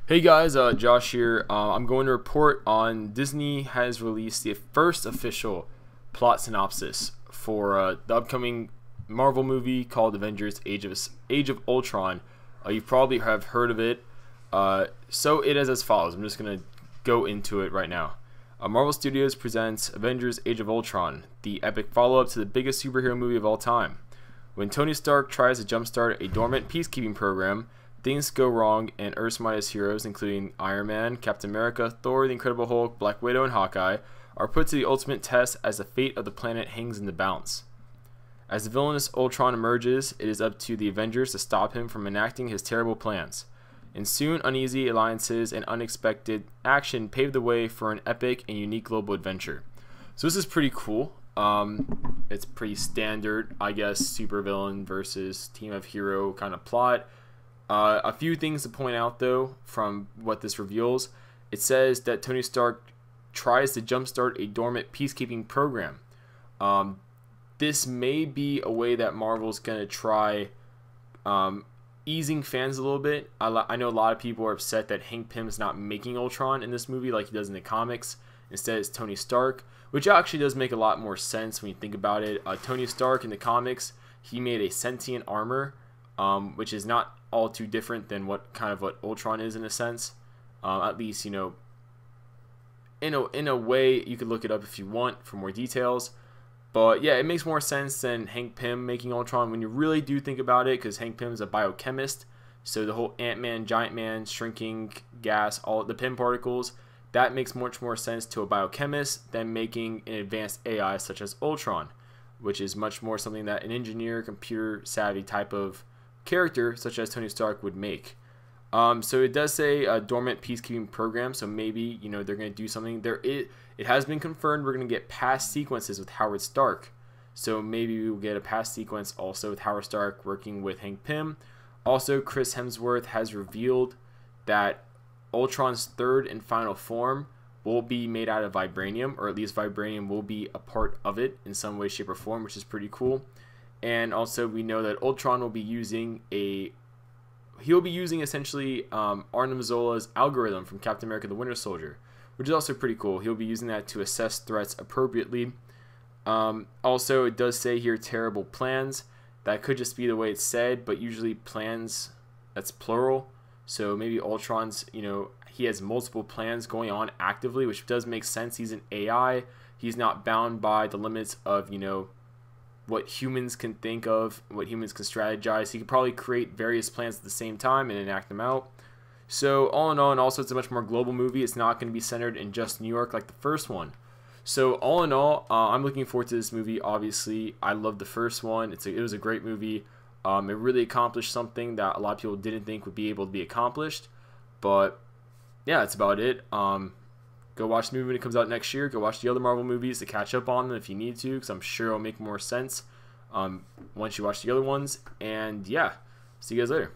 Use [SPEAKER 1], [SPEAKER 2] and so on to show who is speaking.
[SPEAKER 1] Hey guys, Josh here. I'm going to report on Disney has released the first official plot synopsis for the upcoming Marvel movie called Avengers: Age of Ultron. You probably have heard of it. So it is as follows. I'm just going to go into it right now. Marvel Studios presents Avengers: Age of Ultron, the epic follow-up to the biggest superhero movie of all time. When Tony Stark tries to jumpstart a dormant peacekeeping program, things go wrong, and Earth's mightiest heroes, including Iron Man, Captain America, Thor, the Incredible Hulk, Black Widow, and Hawkeye, are put to the ultimate test as the fate of the planet hangs in the balance. As the villainous Ultron emerges, it is up to the Avengers to stop him from enacting his terrible plans. And soon, uneasy alliances and unexpected action pave the way for an epic and unique global adventure. So this is pretty cool. It's pretty standard, I guess, supervillain versus team of hero kind of plot. A few things to point out, though, from what this reveals. It says that Tony Stark tries to jumpstart a dormant peacekeeping program. This may be a way that Marvel's going to try easing fans a little bit. I know a lot of people are upset that Hank Pym's not making Ultron in this movie like he does in the comics. Instead, it's Tony Stark, which actually does make a lot more sense when you think about it. Tony Stark in the comics, he made a sentient armor, which is not all too different than what Ultron is in a sense. At least, you know, in a way, you could look it up if you want for more details. But yeah, it makes more sense than Hank Pym making Ultron when you really do think about it, because Hank Pym is a biochemist. So the whole Ant-Man, Giant Man, shrinking gas, all the Pym particles, that makes much more sense to a biochemist than making an advanced AI such as Ultron, which is much more something that an engineer, computer savvy type of character such as Tony Stark would make. So it does say a dormant peacekeeping program, so maybe, you know, they're going to do something. It has been confirmed we're going to get past sequences with Howard Stark, so maybe we will get a past sequence also with Howard Stark working with Hank Pym. Also, Chris Hemsworth has revealed that Ultron's third and final form will be made out of vibranium, or at least vibranium will be a part of it in some way, shape, or form, which is pretty cool. And also, we know that Ultron will be using essentially Arnim Zola's algorithm from Captain America: The Winter Soldier, which is also pretty cool. He'll be using that to assess threats appropriately. Also, it does say here terrible plans. That could just be the way it's said, but usually plans, that's plural. So maybe Ultron's, you know, he has multiple plans going on actively, which does make sense. He's an AI. He's not bound by the limits of, you know, what humans can think of, what humans can strategize. He could probably create various plans at the same time and enact them out. So all in all, and also it's a much more global movie. It's not going to be centered in just New York like the first one. So all in all, I'm looking forward to this movie. Obviously, I loved the first one. It was a great movie. It really accomplished something that a lot of people didn't think would be able to be accomplished. But yeah, that's about it. Go watch the movie when it comes out next year. Go watch the other Marvel movies to catch up on them if you need to, because I'm sure it'll make more sense once you watch the other ones. And yeah, see you guys later.